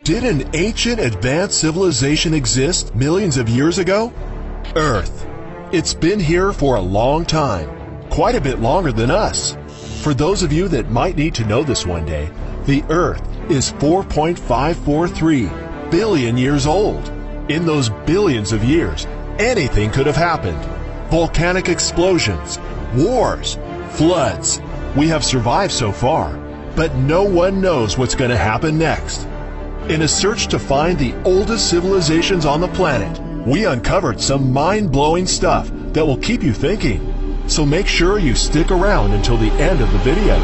Did an ancient advanced civilization exist millions of years ago? Earth. It's been here for a long time, quite a bit longer than us. For those of you that might need to know this one day, the Earth is 4.543 billion years old. In those billions of years, anything could have happened. Volcanic explosions, wars, floods. We have survived so far, but no one knows what's going to happen next. In a search to find the oldest civilizations on the planet, we uncovered some mind-blowing stuff that will keep you thinking. So make sure you stick around until the end of the video.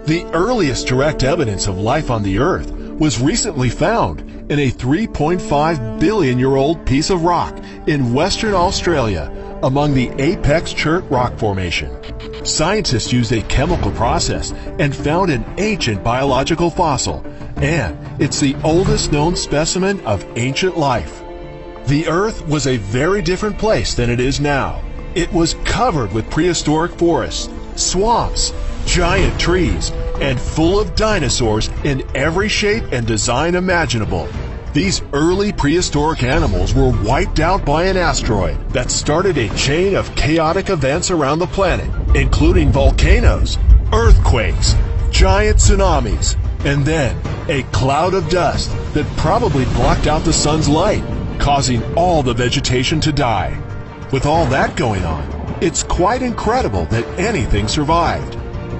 The earliest direct evidence of life on the Earth was recently found in a 3.5 billion-year-old piece of rock in Western Australia among the Apex Chert Rock Formation. Scientists used a chemical process and found an ancient biological fossil, and it's the oldest known specimen of ancient life. The Earth was a very different place than it is now. It was covered with prehistoric forests, swamps, giant trees, and full of dinosaurs in every shape and design imaginable. These early prehistoric animals were wiped out by an asteroid that started a chain of chaotic events around the planet, including volcanoes, earthquakes, giant tsunamis, and then a cloud of dust that probably blocked out the sun's light, causing all the vegetation to die. With all that going on, it's quite incredible that anything survived.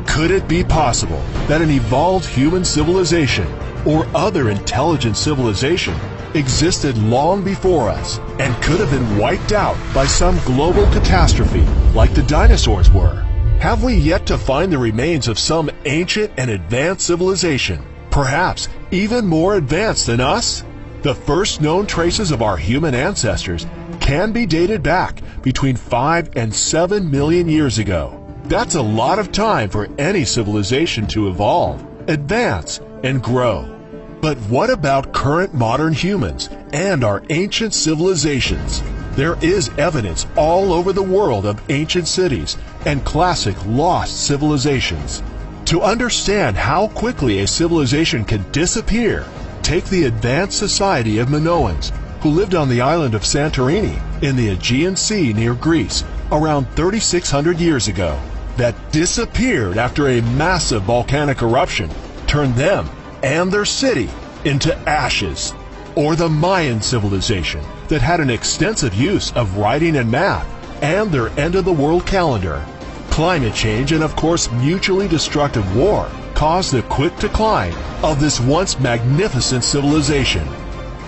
Could it be possible that an evolved human civilization or other intelligent civilization existed long before us and could have been wiped out by some global catastrophe like the dinosaurs were? Have we yet to find the remains of some ancient and advanced civilization, perhaps even more advanced than us? The first known traces of our human ancestors can be dated back between 5 and 7 million years ago. That's a lot of time for any civilization to evolve, advance, and grow. But what about current modern humans and our ancient civilizations? There is evidence all over the world of ancient cities and classic lost civilizations. To understand how quickly a civilization can disappear, take the advanced society of Minoans, who lived on the island of Santorini in the Aegean Sea near Greece around 3,600 years ago, that disappeared after a massive volcanic eruption turned them and their city into ashes. Or the Mayan civilization that had an extensive use of writing and math and their end-of-the-world calendar. Climate change and, of course, mutually destructive war caused the quick decline of this once magnificent civilization.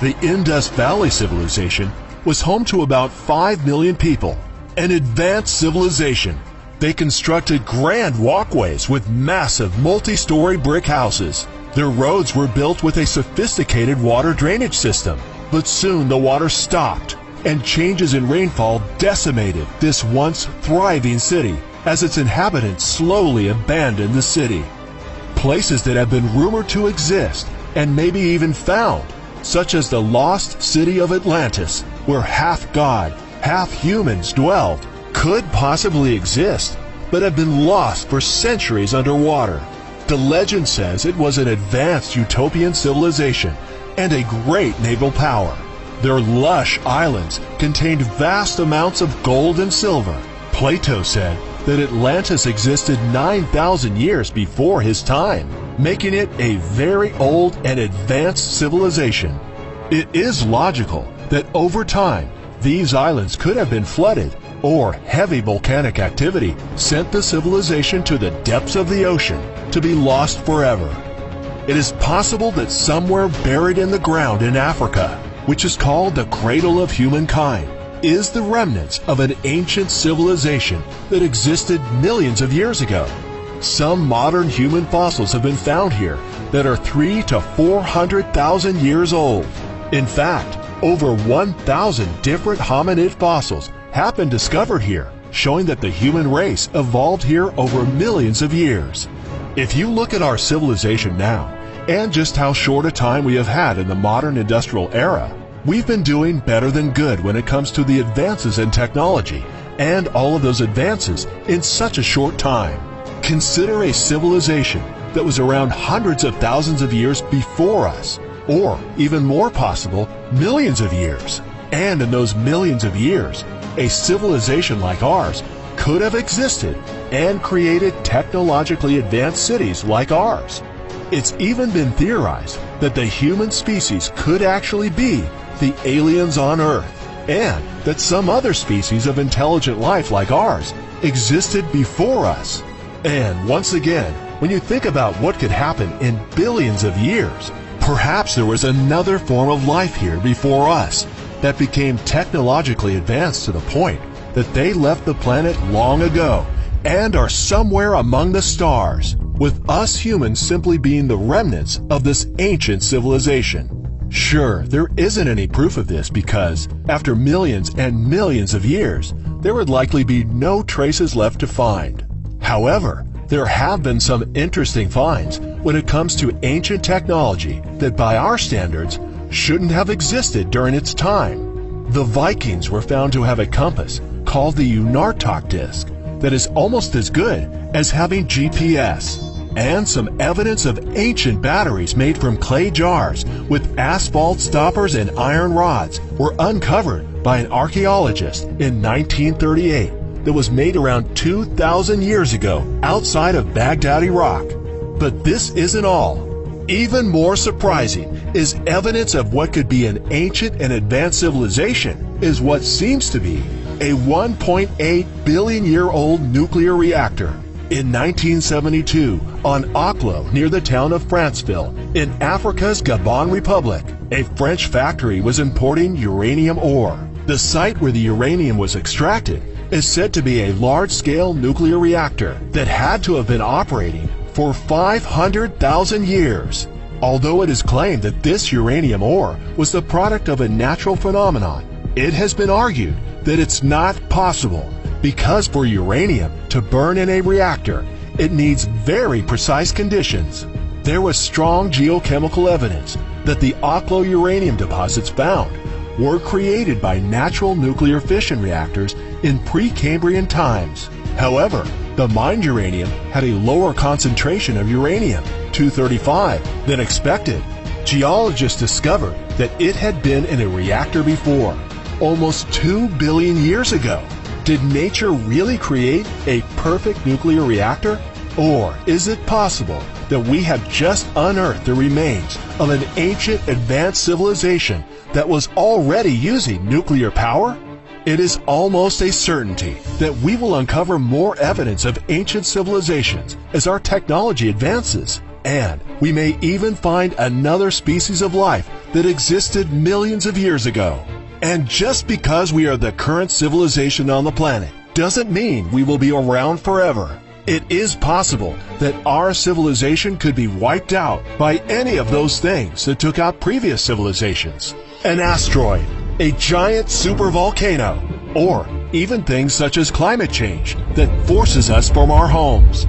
The Indus Valley civilization was home to about 5 million people, an advanced civilization. They constructed grand walkways with massive multi-story brick houses. Their roads were built with a sophisticated water drainage system, but soon the water stopped, and changes in rainfall decimated this once thriving city as its inhabitants slowly abandoned the city. Places that have been rumored to exist and maybe even found, such as the lost city of Atlantis, where half God, half humans dwelled, could possibly exist, but have been lost for centuries underwater. The legend says it was an advanced utopian civilization and a great naval power. Their lush islands contained vast amounts of gold and silver. Plato said that Atlantis existed 9,000 years before his time, making it a very old and advanced civilization. It is logical that over time, these islands could have been flooded, or heavy volcanic activity sent the civilization to the depths of the ocean to be lost forever. It is possible that somewhere buried in the ground in Africa, which is called the cradle of humankind, is the remnants of an ancient civilization that existed millions of years ago. Some modern human fossils have been found here that are 300,000 to 400,000 years old. In fact, over 1,000 different hominid fossils have been discovered here, showing that the human race evolved here over millions of years. If you look at our civilization now, and just how short a time we have had in the modern industrial era, we've been doing better than good when it comes to the advances in technology, and all of those advances in such a short time. Consider a civilization that was around hundreds of thousands of years before us, or even more possible, millions of years. And in those millions of years, a civilization like ours could have existed and created technologically advanced cities like ours. It's even been theorized that the human species could actually be the aliens on Earth, and that some other species of intelligent life like ours existed before us. And once again, when you think about what could happen in billions of years, perhaps there was another form of life here before us that became technologically advanced to the point that they left the planet long ago and are somewhere among the stars, with us humans simply being the remnants of this ancient civilization. Sure, there isn't any proof of this because, after millions and millions of years, there would likely be no traces left to find. However, there have been some interesting finds when it comes to ancient technology that by our standards shouldn't have existed during its time. The Vikings were found to have a compass called the Unartok disk that is almost as good as having GPS, and some evidence of ancient batteries made from clay jars with asphalt stoppers and iron rods were uncovered by an archaeologist in 1938 that was made around 2,000 years ago outside of Baghdad, Iraq. But this isn't all. Even more surprising is evidence of what could be an ancient and advanced civilization is what seems to be a 1.8 billion year old nuclear reactor. In 1972, on Oklo near the town of Franceville, in Africa's Gabon Republic, a French factory was importing uranium ore. The site where the uranium was extracted is said to be a large-scale nuclear reactor that had to have been operating for 500,000 years. Although it is claimed that this uranium ore was the product of a natural phenomenon, it has been argued that it's not possible because for uranium to burn in a reactor, it needs very precise conditions. There was strong geochemical evidence that the Oklo uranium deposits found were created by natural nuclear fission reactors in Precambrian times. However, the mined uranium had a lower concentration of uranium-235 than expected. Geologists discovered that it had been in a reactor before, almost 2 billion years ago. Did nature really create a perfect nuclear reactor? Or is it possible that we have just unearthed the remains of an ancient advanced civilization that was already using nuclear power? It is almost a certainty that we will uncover more evidence of ancient civilizations as our technology advances, and we may even find another species of life that existed millions of years ago. And just because we are the current civilization on the planet doesn't mean we will be around forever. It is possible that our civilization could be wiped out by any of those things that took out previous civilizations. An asteroid, a giant supervolcano, or even things such as climate change that forces us from our homes.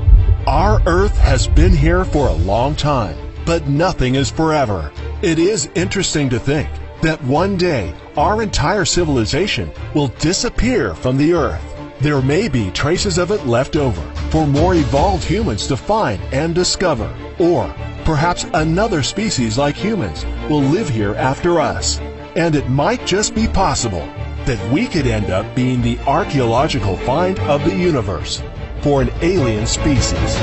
Our Earth has been here for a long time, but nothing is forever. It is interesting to think that one day our entire civilization will disappear from the Earth. There may be traces of it left over for more evolved humans to find and discover, or perhaps another species like humans will live here after us. And it might just be possible that we could end up being the archaeological find of the universe for an alien species.